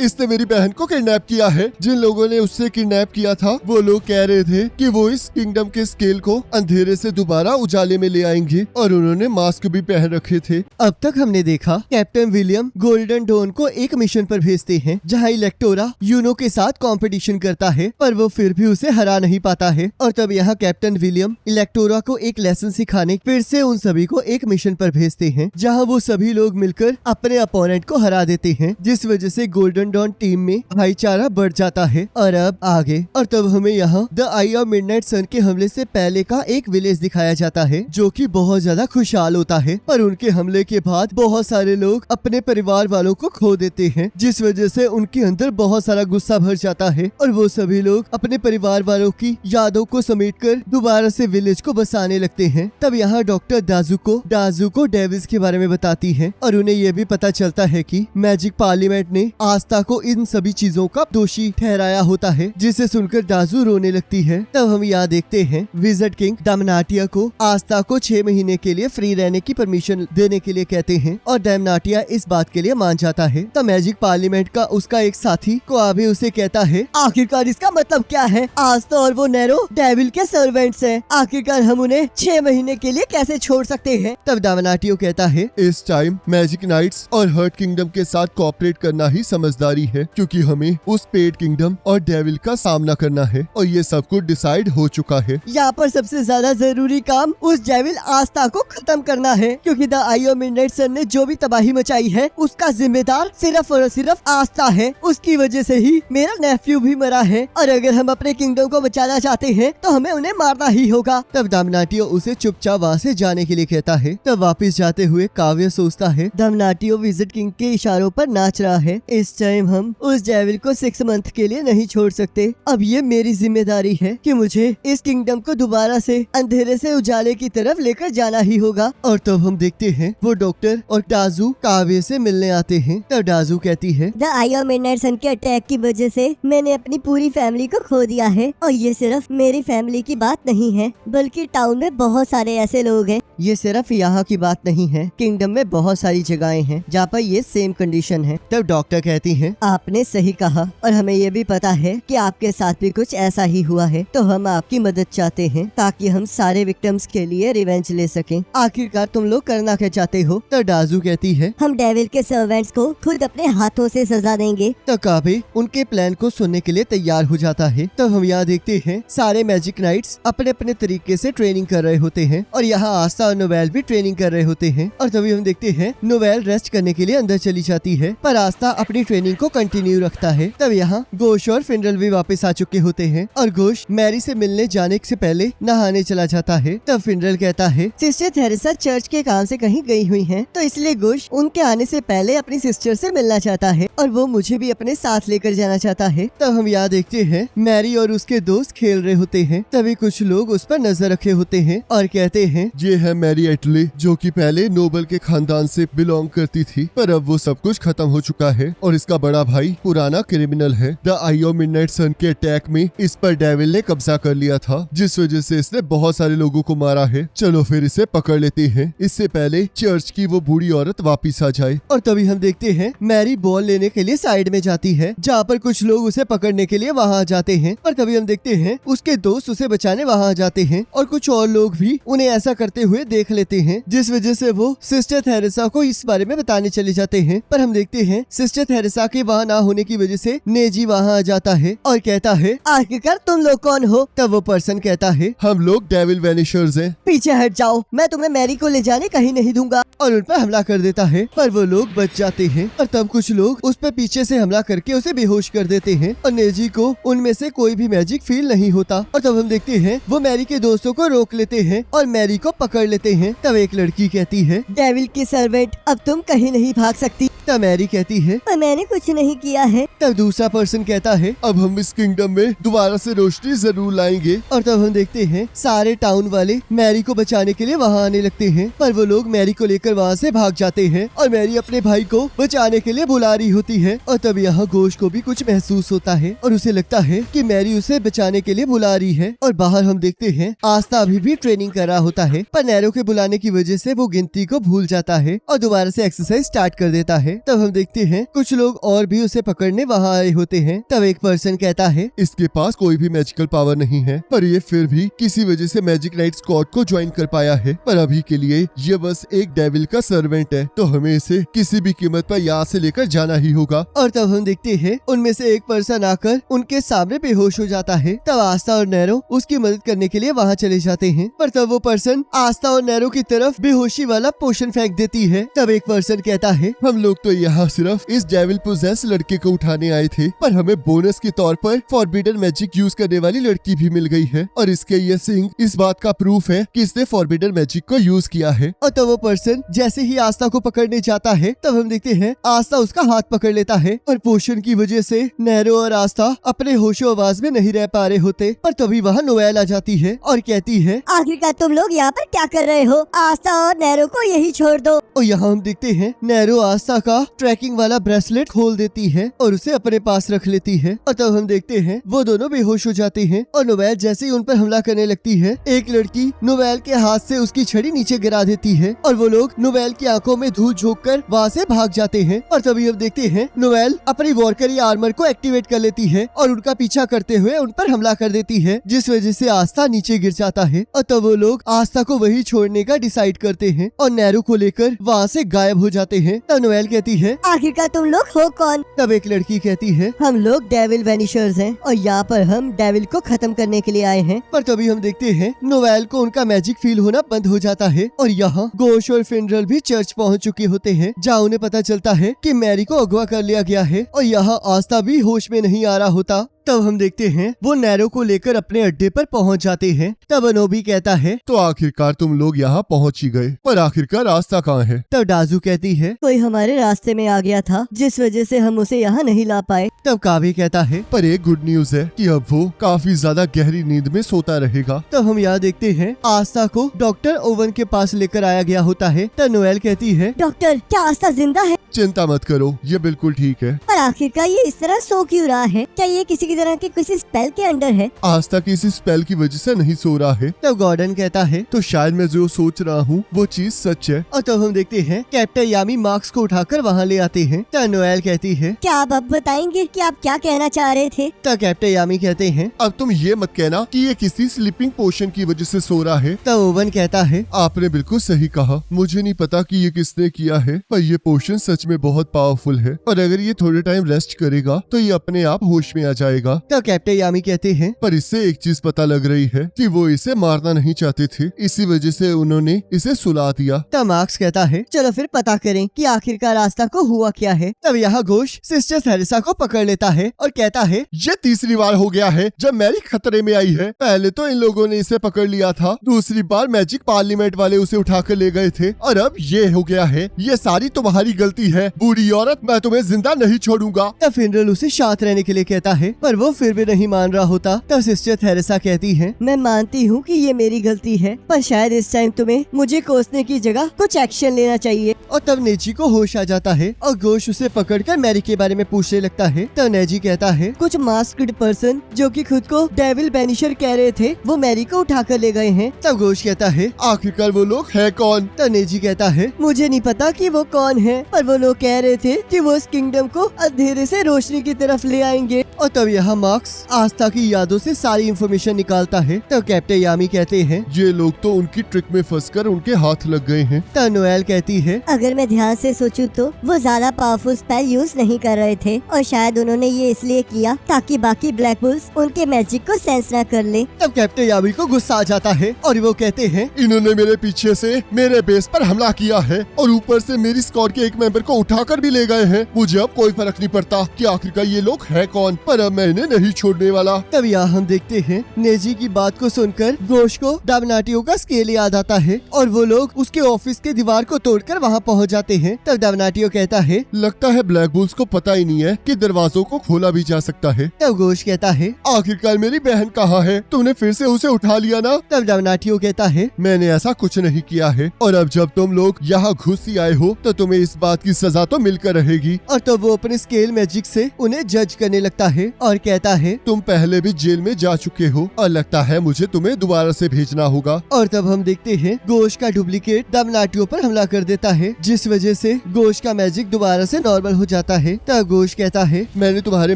इसने मेरी बहन को किडनैप किया है। जिन लोगों ने उससे किडनैप किया था वो लोग कह रहे थे कि वो इस किंगडम के स्केल को अंधेरे से दोबारा उजाले में ले आएंगे और उन्होंने मास्क भी पहन रखे थे। अब तक हमने देखा कैप्टन विलियम गोल्डन डॉन को एक मिशन पर भेजते हैं जहाँ इलेक्टोरा यूनो के साथ कंपटीशन करता है, पर वो फिर भी उसे हरा नहीं पाता है। और तब यहाँ कैप्टन विलियम इलेक्टोरा को एक लेसन सिखाने फिर से उन सभी को एक मिशन पर भेजते हैं जहाँ वो सभी लोग मिलकर अपने अपोनेंट को हरा देते हैं, जिस वजह से गोल्डन डॉन टीम में भाईचारा बढ़ जाता है। और अब आगे और तब हमें यहाँ द आई ऑफ मिडनाइट सन के हमले से पहले का एक विलेज दिखाया जाता है जो कि बहुत ज्यादा खुशहाल होता है, पर उनके हमले के बाद बहुत सारे लोग अपने परिवार वालों को खो देते हैं, जिस वजह से उनके अंदर बहुत सारा गुस्सा भर जाता है और वो सभी लोग अपने परिवार वालों की यादों को समेटकर दोबारा से विलेज को बसाने लगते हैं। तब यहाँ डॉक्टर दाजू को डेविल्स के बारे में बताती है और उन्हें ये भी पता चलता है कि मैजिक पार्लियामेंट ने आस्था को इन सभी चीजों का दोषी ठहराया होता है, जिसे सुनकर दाजू रोने लगती है। तब हम यहाँ देखते हैं विज़र्ड किंग डैमनाटिया को आस्था को 6 महीने के लिए फ्री रहने की परमिशन देने के लिए कहते हैं और डैमनाटिया इस बात के लिए मान जाता है। तब मैजिक पार्लियामेंट का उसका एक साथी कोआबे उसे कहता है, आखिरकार इसका मतलब क्या है? आस्था और वो नैरो डेविल के सर्वेंट्स हैं, आखिरकार हम उन्हें 6 महीने के लिए कैसे छोड़ सकते हैं? तब डैमनाटियो कहता है, इस टाइम मैजिक नाइट्स और हर्ट किंगडम के साथ कोऑपरेट करना ही समझदारी है, क्योंकि हमें उस पेड किंगडम और डेविल का सामना करना है और ये सब कुछ डिसाइड हो चुका है। यहाँ पर सबसे ज्यादा जरूरी काम उस डेविल आस्था को खत्म करना है, क्योंकि द आई ऑफ मिडनाइट सन ने जो भी तबाही मचाई है उसका जिम्मेदार सिर्फ और सिर्फ आस्था है। उसकी वजह से ही मेरा नेफ्यू भी मरा है और अगर हम अपने किंगडम को बचाना चाहते हैं तो हमें उन्हें मारना ही होगा। तब डैमनाटियो उसे चुपचाप वहाँ से जाने के लिए कहता है। तब वापस जाते हुए काव्य सोचता है डैमनाटियो विज़र्ड किंग के इशारों पर नाच रहा है। इस टाइम हम उस डेविल को 6 मंथ के लिए नहीं छोड़ सकते। अब ये मेरी जिम्मेदारी है कि मुझे इस किंगडम को दोबारा से अंधेरे से उजाले की तरफ लेकर जाना ही होगा। और तब हम देखते हैं वो डॉक्टर और दाजू काव्य से मिलने आते हैं। तब दाजू कहती है, द आई ऑफ मिडनाइट सन के अटैक की वजह से मैंने अपनी पूरी फैमिली को खो दिया है और ये सिर्फ मेरी फैमिली की बात नहीं है, बल्कि टाउन में बहुत सारे ऐसे लोग हैं। ये सिर्फ यहाँ की बात नहीं है, किंगडम में बहुत सारी जगहें हैं जहाँ पर ये सेम कंडीशन है। तब डॉक्टर कहती है, आपने सही कहा और हमें ये भी पता है कि आपके साथ भी कुछ ऐसा ही हुआ है, तो हम आपकी मदद चाहते हैं ताकि हम सारे विक्टिम्स के लिए रिवेंज ले सकें। आखिरकार तुम लोग करना क्या चाहते हो? तब दाजू कहती है, हम डेविल के सर्वेंट्स को खुद अपने हाथों से सजा देंगे। तब काव्य उनके प्लान को सुनने के लिए तैयार हो जाता है। तब हम यहाँ देखते हैं सारे मैजिक नाइट्स अपने अपने तरीके से ट्रेनिंग कर रहे होते हैं और यहाँ आस्था और नोवेल भी ट्रेनिंग कर रहे होते हैं। और तभी हम देखते हैं नोवेल रेस्ट करने के लिए अंदर चली जाती है, पर आस्था अपनी ट्रेनिंग को कंटिन्यू रखता है। तब यहाँ घोष और फिनरल भी वापस आ चुके होते हैं और घोष मैरी से मिलने जाने से पहले नहाने चला जाता है। तब फिनरल कहता है, सिस्टर थेरेसा चर्च के काम से कहीं गई हुई हैं, तो इसलिए घोष उनके आने से पहले अपनी सिस्टर से मिलना चाहता है और वो मुझे भी अपने साथ लेकर जाना चाहता है। तब हम यहाँ देखते हैं मैरी और उसके दोस्त खेल रहे होते हैं। तभी कुछ लोग उस पर नजर रखे होते हैं और कहते हैं, ये है मैरी एटले, जो कि पहले नोबल के खानदान से बिलोंग करती थी, पर अब वो सब कुछ खत्म हो चुका है और इसका बड़ा भाई पुराना क्रिमिनल है। द आई ऑफ मिडनाइट सन के अटैक में इस पर डेविल ने कब्जा कर लिया था, जिस वजह से इसने बहुत सारे लोगों को मारा है। चलो फिर इसे पकड़ लेते हैं, इससे पहले चर्च की वो बूढ़ी औरत वापिस आ जाए। और तभी हम देखते हैं मैरी बॉल लेने के लिए साइड में जाती है, जहाँ पर कुछ लोग उसे पकड़ने के लिए वहाँ जाते हैं। और तभी हम देखते हैं उसके दोस्त उसे बचाने वहाँ जाते हैं और कुछ और लोग भी उन्हें ऐसा करते हुए देख लेते हैं, जिस वजह से वो सिस्टर थेरेसा को इस बारे में बताने चले जाते हैं। पर हम देखते हैं सिस्टर थेरेसा के वहाँ ना होने की वजह से नेजी वहाँ आ जाता है और कहता है, आखिरकार तुम लोग कौन हो? तब वो पर्सन कहता है, हम लोग डेविल वैनिशर्स हैं। पीछे हट जाओ, मैं तुम्हें मैरी को ले जाने कहीं नहीं दूंगा। और उन पर हमला कर देता है, पर वो लोग बच जाते हैं। और तब कुछ लोग उस पर पीछे से हमला करके उसे बेहोश कर देते हैं और नेजी को उनमें से कोई भी मैजिक फील नहीं होता। और तब हम देखते हैं वो मैरी के दोस्तों को रोक लेते हैं और मैरी को पकड़ लेते हैं। तब एक लड़की कहती है, डेविल की सर्वेंट, अब तुम कहीं नहीं भाग सकती। तब मैरी कहती है, पर मैंने कुछ नहीं किया है। तब दूसरा पर्सन कहता है, अब हम इस किंगडम में दोबारा से रोशनी जरूर लाएंगे। और तब हम देखते हैं सारे टाउन वाले मैरी को बचाने के लिए वहाँ आने लगते हैं, पर वो लोग मैरी को लेकर वहाँ से भाग जाते हैं और मैरी अपने भाई को बचाने के लिए बुला रही होती है। और तब यहाँ घोष को भी कुछ महसूस होता है और उसे लगता है कि मैरी उसे बचाने के लिए बुला रही है। और बाहर हम देखते हैं आस्था अभी भी ट्रेनिंग कर रहा होता है, पर नैरो के बुलाने की वजह से वो गिनती को भूल जाता है और दोबारा से एक्सरसाइज स्टार्ट कर देता है। तब हम देखते हैं कुछ लोग और भी उसे पकड़ने वहाँ आए होते हैं। तब एक पर्सन कहता है, इसके पास कोई भी मैजिकल पावर नहीं है, पर ये फिर भी किसी वजह से मैजिक नाइट स्क्वाड को ज्वाइन कर पाया है। पर अभी के लिए ये बस एक डेविल का सर्वेंट है, तो हमें इसे किसी भी कीमत पर यहाँ से लेकर जाना ही होगा। और तब हम देखते हैं उनमें से एक पर्सन आकर उनके सामने बेहोश हो जाता है। तब आस्था और नैरो उसकी मदद करने के लिए वहाँ चले जाते हैं, पर तब वो पर्सन आस्था और नैरो की तरफ बेहोशी वाला पोशन फेंक देती है। तब एक पर्सन कहता है, हम लोग तो यहाँ सिर्फ इस डेविल पोजेस लड़के को उठाने आए थे, पर हमें बोनस के तौर पर फॉरबिडन मैजिक यूज करने वाली लड़की भी मिल गई है, और इसके ये सिंह इस बात का प्रूफ है कि इसने फॉरबिडन मैजिक को यूज किया है। और तब वो पर्सन जैसे ही आस्था को पकड़ने जाता है, तब हम देखते हैं आस्था उसका हाथ पकड़ लेता है, और पोशन की वजह से नैरो और आस्था अपने होशो आवाज में नहीं रह पा रहे होते। पर तभी वहाँ नोएल आ जाती है और कहती है, आखिरकार तुम लोग यहाँ पर क्या कर रहे हो? आस्था और नैरो को यही छोड़ दो। और यहाँ हम देखते हैं नैरो आस्था का ट्रैकिंग वाला ब्रेसलेट खोल देती है और उसे अपने पास रख लेती है। और तब हम देखते हैं वो दोनों बेहोश हो जाते हैं, और नोवेल जैसे ही उन पर हमला करने लगती है, एक लड़की नोवेल के हाथ से उसकी छड़ी नीचे गिरा देती है, और वो लोग नोवेल की आंखों में धूल झोंक कर वहाँ से भाग जाते हैं। और तभी हम देखते हैं नोवेल अपनी वॉरकरी आर्मर को एक्टिवेट कर लेती है और उनका पीछा करते हुए उन पर हमला कर देती है, जिस वजह से आस्था नीचे गिर जाता है। और तब वो लोग आस्था को वही छोड़ने का डिसाइड करते हैं और नैरो को लेकर वहाँ से गायब हो जाते हैं। तब नोएल कहती है, आखिरकार तुम लोग हो कौन? तब एक लड़की कहती है, हम लोग डेविल वेनिशर्स हैं और यहाँ पर हम डेविल को खत्म करने के लिए आए हैं। पर तभी हम देखते हैं नोवेल को उनका मैजिक फील होना बंद हो जाता है, और यहाँ गोश और फिनरल भी चर्च पहुँच चुके होते हैं, जहाँ उन्हें पता चलता है कि मैरी को अगवा कर लिया गया है, और यहाँ आस्था भी होश में नहीं आ रहा होता। तब हम देखते हैं वो नैरो को लेकर अपने अड्डे पर पहुंच जाते हैं। तब अनोबी कहता है, तो आखिरकार तुम लोग यहाँ पहुँच ही गए, पर आखिरकार रास्ता कहाँ है? तब डाजू कहती है, कोई हमारे रास्ते में आ गया था, जिस वजह से हम उसे यहाँ नहीं ला पाए। तब कावी कहता है, पर एक गुड न्यूज है कि अब वो काफी ज्यादा गहरी नींद में सोता रहेगा। तब हम यहाँ देखते हैं आस्था को डॉक्टर ओवन के पास लेकर आया गया होता है। तब नोएल कहती है, डॉक्टर, क्या आस्था जिंदा है? चिंता मत करो, ये बिल्कुल ठीक है। पर आखिरकार ये इस तरह सो क्यों रहा है? क्या ये किसी की तरह के किसी स्पेल के अंडर है? आस्था किसी स्पेल की वजह से नहीं सो रहा है। तब गॉर्डन कहता है, तो शायद मैं जो सोच रहा हूँ वो चीज सच है। और तब हम देखते हैं कैप्टन यामी मार्क्स को उठाकर वहाँ ले आते हैं। तब नोएल कहती है, क्या आप अब बताएंगे कि आप क्या कहना चाह रहे थे? तब कैप्टन यामी कहते हैं, अब तुम ये मत कहना कि ये किसी स्लीपिंग पोशन की वजह से सो रहा है। तब ओवन कहता है, आपने बिल्कुल सही कहा, मुझे नहीं पता कि ये किसने किया है, पर ये पोशन सच में बहुत पावरफुल है, और अगर ये थोड़े टाइम रेस्ट करेगा तो ये अपने आप होश में आ जाएगा। तब कैप्टन यामी कहते हैं, पर इससे एक चीज पता लग रही है कि वो इसे मारना नहीं चाहते थे, इसी वजह से उन्होंने इसे सुला दिया। तब मार्क्स कहता है, चलो फिर पता करें कि आखिरकार आस्था को हुआ क्या है। तब यहाँ घोष सिस्टर थेरेसा को पकड़ लेता है और कहता है, ये तीसरी बार हो गया है जब मैरी खतरे में आई है। पहले तो इन लोगों ने इसे पकड़ लिया था, दूसरी बार मैजिक पार्लियामेंट वाले उसे उठाकर ले गए थे, और अब ये हो गया है। ये सारी तुम्हारी गलती है, बूढ़ी औरत, मैं तुम्हें जिंदा नहीं छोड़ूंगा। तब फिनरल उसे शांत रहने के लिए कहता है, पर वो फिर भी नहीं मान रहा होता। तब सिस्टर थेरेसा कहती है, मैं मानती हूँ कि ये मेरी गलती है, पर शायद इस टाइम तुम्हें मुझे कोसने की जगह कुछ एक्शन लेना चाहिए। और तब नेजी को होश आ जाता है और घोष उसे पकड़कर मैरी के बारे में पूछने लगता है। तब नेजी कहता है, कुछ मास्क्ड पर्सन जो कि खुद को डेविल बेनिशर कह रहे थे, वो मैरी को उठाकर ले गए हैं। तब घोष कहता है, आखिरकार वो लोग है कौन? तब नेजी कहता है, मुझे नहीं पता कि वो कौन है, पर वो लोग कह रहे थे कि वो इस किंगडम को अंधेरे से रोशनी की तरफ ले आएंगे। और तब यहाँ मार्क्स आस्था की यादों से सारी इंफॉर्मेशन निकालता है। तब कैप्टन यामी कहते हैं, ये लोग तो उनकी ट्रिक में फंसकर उनके हाथ लग गए हैं। तब नोएल कहती है, अगर मैं ध्यान से सोचूं तो वो ज्यादा पावरफुल स्पेल यूज नहीं कर रहे थे, और शायद उन्होंने ये इसलिए किया ताकि बाकी ब्लैक बुल्स उनके मैजिक को सेंस न कर ले। तब कैप्टन यामी को गुस्सा आ जाता है और वो कहते हैं, इन्होंने मेरे पीछे से मेरे बेस पर हमला किया है, और ऊपर से मेरी स्क्वाड के एक मेंबर को उठाकर भी ले गए हैं। मुझे अब कोई फर्क नहीं पड़ता कि आखिरकार ये लोग है कौन, पर अब मैं इन्हें नहीं छोड़ने वाला। तब यहाँ हम देखते हैं नेजी की बात को सुनकर घोष को डबनाटियो का स्केल याद आता है, और वो लोग उसके ऑफिस के दीवार को तोड़कर वहाँ पहुँच जाते हैं। तब डबनाटियो कहता है, लगता है ब्लैक बुल्स को पता ही नहीं है कि दरवाजों को खोला भी जा सकता है। तब घोष कहता है, आखिरकार मेरी बहन कहाँ है? तुमने फिर से उसे उठा लिया ना? तब डबनाटियो कहता है, मैंने ऐसा कुछ नहीं किया है, और अब जब तुम लोग यहाँ घुस ही आए हो तो तुम्हें इस बात की सजा तो मिलकर रहेगी। और तब वो अपने स्केल मैजिक से उन्हें जज करने लगता है, और और कहता है तुम पहले भी जेल में जा चुके हो और लगता है मुझे तुम्हें दोबारा से भेजना होगा। और तब हम देखते हैं गोश का डुप्लीकेट दमनाटियों पर हमला कर देता है, जिस वजह से गोश का मैजिक दोबारा से नॉर्मल हो जाता है। तब गोश कहता है मैंने तुम्हारे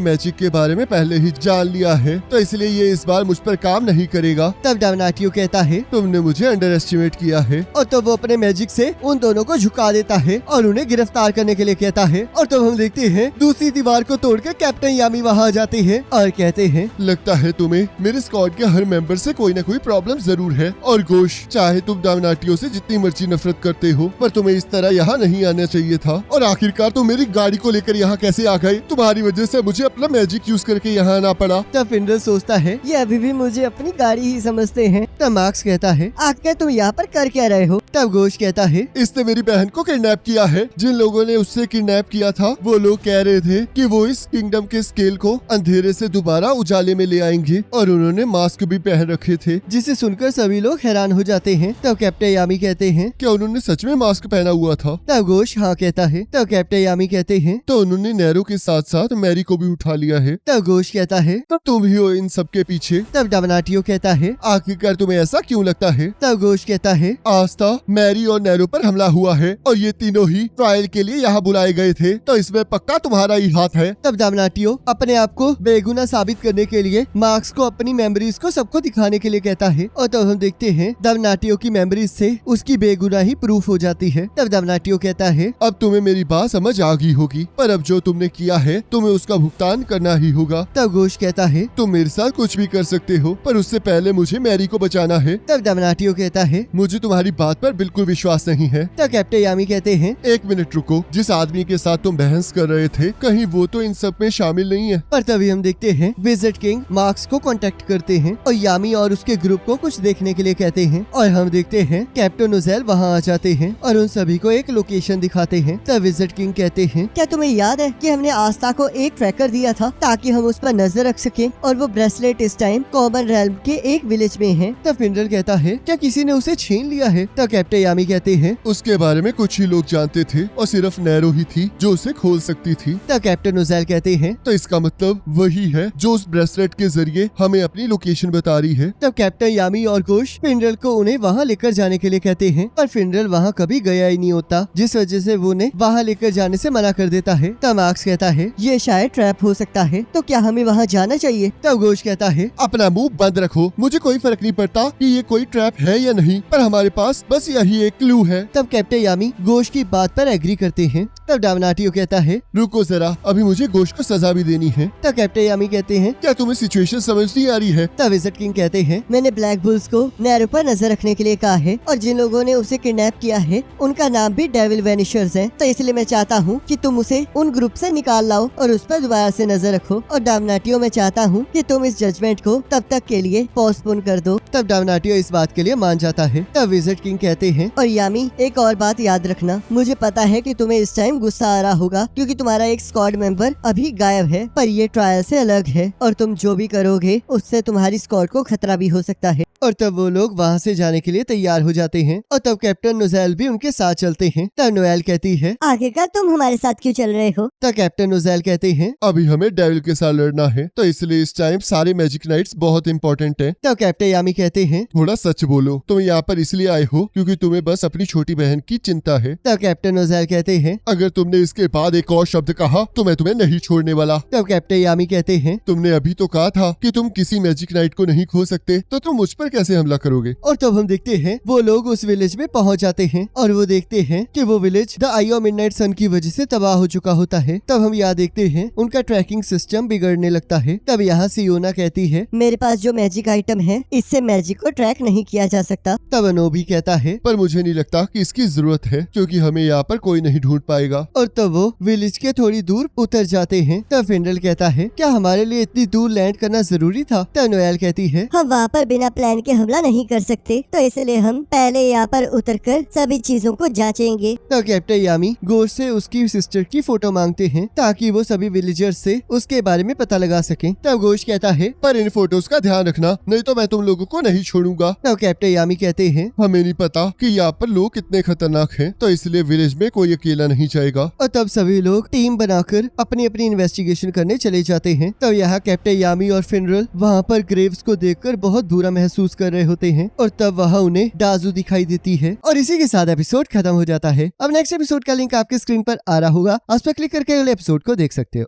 मैजिक के बारे में पहले ही जान लिया है, तो इसलिए ये इस बार मुझ पर काम नहीं करेगा। तब दमनाटियो कहता है तुमने मुझे अंडर एस्टिमेट किया है। और तब वो अपने मैजिक से उन दोनों को झुका देता है और उन्हें गिरफ्तार करने के लिए कहता है। और तब हम देखते हैं दूसरी दीवार को तोड़कर कैप्टन यामी वहाँ आ जाते हैं और कहते हैं लगता है तुम्हें मेरे स्क्वाड के हर मेंबर से कोई न कोई प्रॉब्लम जरूर है। और गोश, चाहे तुम दावनाटियों से जितनी मर्जी नफरत करते हो, पर तुम्हें इस तरह यहाँ नहीं आना चाहिए था। और आखिरकार तुम मेरी गाड़ी को लेकर यहाँ कैसे आ गए? तुम्हारी वजह से मुझे अपना मैजिक यूज करके यहाँ आना पड़ा। तब फिंडल सोचता है ये अभी भी मुझे अपनी गाड़ी ही समझते हैं। तब मार्क्स कहता है आखिर तुम यहाँ पर कर क्या रहे हो? तब गोश कहता है इसने मेरी बहन को किडनैप किया है। जिन लोगों ने उससे किडनैप किया था वो लोग कह रहे थे कि वो इस किंगडम के स्केल को अंधेरे से दोबारा उजाले में ले आएंगे, और उन्होंने मास्क भी पहन रखे थे। जिसे सुनकर सभी लोग हैरान हो जाते हैं। तब कैप्टन यामी कहते हैं क्या उन्होंने सच में मास्क पहना हुआ था? तब गोश हाँ कहता है। तब कैप्टन यामी कहते हैं तो उन्होंने नैरो के साथ साथ मैरी को भी उठा लिया है। तब गोश कहता है तो तुम ही हो इन सब के पीछे। तब डमनाटियो कहता है आखिरकार तुम्हें ऐसा क्यों लगता है? तब गोश कहता है आस्था, मैरी और नैरो पर हमला हुआ है और ये तीनों ही ट्रायल के लिए यहाँ बुलाए गए थे, तो इसमें पक्का तुम्हारा ही हाथ है। तब डमनाटियो अपने आप को बेगुनाह साबित करने के लिए मार्क्स को अपनी मेमोरीज को सबको दिखाने के लिए कहता है। और तब हम देखते हैं डमनाटियो की मेमोरीज से उसकी बेगुनाही प्रूफ हो जाती है। तब डमनाटियो कहता है अब तुम्हें मेरी बात समझ आ गई होगी, पर अब जो तुमने किया है तुम्हें उसका भुगतान करना ही होगा। तब गोश कहता है तुम मेरे साथ कुछ भी कर सकते हो, पर उससे पहले मुझे मैरी को बचाना है। तब डमनाटियो कहता है मुझे तुम्हारी बात पर बिल्कुल विश्वास नहीं है। तब कैप्टन यामी कहते हैं एक मिनट रुको, जिस आदमी के साथ तुम बहस कर रहे थे कहीं वो तो इन सब में शामिल नहीं है। पर तभी हम देखते हैं विजिट किंग मार्क्स को कांटेक्ट करते हैं और यामी और उसके ग्रुप को कुछ देखने के लिए कहते हैं। और हम देखते हैं कैप्टन नोजेल वहाँ आ जाते हैं और उन सभी को एक लोकेशन दिखाते हैं। तब विजिट किंग कहते हैं क्या तुम्हें याद है कि हमने आस्था को एक ट्रैकर दिया था ताकि हम उस पर नजर रख सके, और वो ब्रेसलेट इस टाइम कॉमन रेल्म के एक विलेज में है। तब फिंडल कहता है क्या किसी ने उसे छीन लिया है? तब कैप्टन यामी कहते हैं उसके बारे में कुछ ही लोग जानते थे और सिर्फ नैरो ही थी जो उसे खोल सकती थी। तब कैप्टन नोजेल कहते हैं तो इसका मतलब वही है जो उस ब्रेसलेट के जरिए हमें अपनी लोकेशन बता रही है। तब कैप्टन यामी और गोश फिंडल को उन्हें वहाँ लेकर जाने के लिए कहते हैं, पर फिंडल वहाँ कभी गया ही नहीं होता, जिस वजह से वो उन्हें वहाँ लेकर जाने से मना कर देता है। तब मार्क्स कहता है ये शायद ट्रैप हो सकता है, तो क्या हमें वहाँ जाना चाहिए? तब गोश कहता है अपना मुंह बंद रखो, मुझे कोई फर्क नहीं पड़ता कि ये कोई ट्रैप है या नहीं, पर हमारे पास बस यही एक क्लू है। तब कैप्टन यामी गोश की बात पर एग्री करते हैं। तब डमनाटियो कहता है रुको जरा, अभी मुझे गोश को सजा भी देनी है। तब कैप्टन यामी कहते हैं क्या तुम्हें सिचुएशन समझ नहीं आ रही है? तब विजिट किंग कहते हैं मैंने ब्लैक बुल्स को नैरो पर नजर रखने के लिए कहा है, और जिन लोगों ने उसे किडनैप किया है उनका नाम भी डेविल वेनिशर्स है, तो इसलिए मैं चाहता हूँ कि तुम उसे उन ग्रुप से निकाल लाओ और उस पर दोबारा से नजर रखो। और डमनाटियो मैं चाहता हूँ कि तुम इस जजमेंट को तब तक के लिए पोस्टपोन कर दो। तब डमनाटियो इस बात के लिए मान जाता है। तब विजिट किंग कहते हैं और यामी एक और बात याद रखना, मुझे पता है कि तुम्हें इस टाइम गुस्सा आ रहा होगा क्योंकि तुम्हारा एक स्क्वाड मेंबर अभी गायब है, पर ये ट्रायल से अलग है और तुम जो भी करोगे उससे तुम्हारी स्क्वाड को खतरा भी हो सकता है। और तब वो लोग वहाँ से जाने के लिए तैयार हो जाते हैं और तब कैप्टन नोजेल भी उनके साथ चलते हैं। तब नोएल कहती है आखिरकार तुम हमारे साथ क्यों चल रहे हो? तब कैप्टन नोजेल कहते हैं अभी हमें डेविल के साथ लड़ना है, तो इसलिए इस टाइम सारे मैजिक नाइट्स बहुत इंपॉर्टेंट है। तब कैप्टन यामी कहते हैं थोड़ा सच बोलो, तुम यहाँ पर इसलिए आए हो क्योंकि तुम्हें बस अपनी छोटी बहन की चिंता है। तब कैप्टन नोजेल कहते हैं अगर तुमने इसके बाद एक और शब्द कहा तो मैं तुम्हें नहीं छोड़ने वाला। तब कैप्टन यामी कहते हैं तुमने अभी तो कहा था कि तुम किसी मैजिक नाइट को नहीं खो सकते, तो तुम मुझ पर कैसे हमला करोगे? और तब हम देखते हैं वो लोग उस विलेज में पहुंच जाते हैं और वो देखते हैं कि वो village the eye of midnight sun की वजह से तबाह हो चुका होता है। तब हम यहाँ देखते हैं उनका ट्रैकिंग सिस्टम बिगड़ने लगता है। तब यहाँ सियोना कहती है मेरे पास जो मैजिक आइटम है इससे मैजिक को ट्रैक नहीं किया जा सकता। तब अनोबी कहता है पर मुझे नहीं लगता कि इसकी जरूरत है क्योंकि हमें यहाँ पर कोई नहीं ढूंढ पाएगा। और तब वो विलेज के थोड़ी दूर उतर जाते हैं। तब फिंडल कहता है क्या हमारे लिए इतनी दूर लैंड करना जरूरी था? तब नोएल कहती है हम वहाँ पर बिना प्लान के हमला नहीं कर सकते, तो इसलिए हम पहले यहाँ पर उतरकर सभी चीजों को जांचेंगे। तब कैप्टन यामी गोश से उसकी सिस्टर की फोटो मांगते हैं ताकि वो सभी विलेजर्स से उसके बारे में पता लगा सकें। तब गोश कहता है पर इन फोटोज का ध्यान रखना, नहीं तो मैं तुम लोगों को नहीं छोड़ूंगा। तब कैप्टन यामी कहते हैं हमें नहीं पता कि यहाँ पर लोग कितने खतरनाक हैं, तो इसलिए विलेज में कोई अकेला नहीं जाएगा। और तब सभी लोग टीम बनाकर अपनी अपनी इन्वेस्टिगेशन करने चले जाते जाते हैं। तब यहाँ कैप्टन यामी और फिनरल वहाँ पर ग्रेव्स को देखकर बहुत बुरा महसूस कर रहे होते हैं और तब वहाँ उन्हें डाजू दिखाई देती है और इसी के साथ एपिसोड खत्म हो जाता है। अब नेक्स्ट एपिसोड का लिंक आपके स्क्रीन पर आ रहा होगा, उस पर क्लिक करके अगले एपिसोड को देख सकते हो।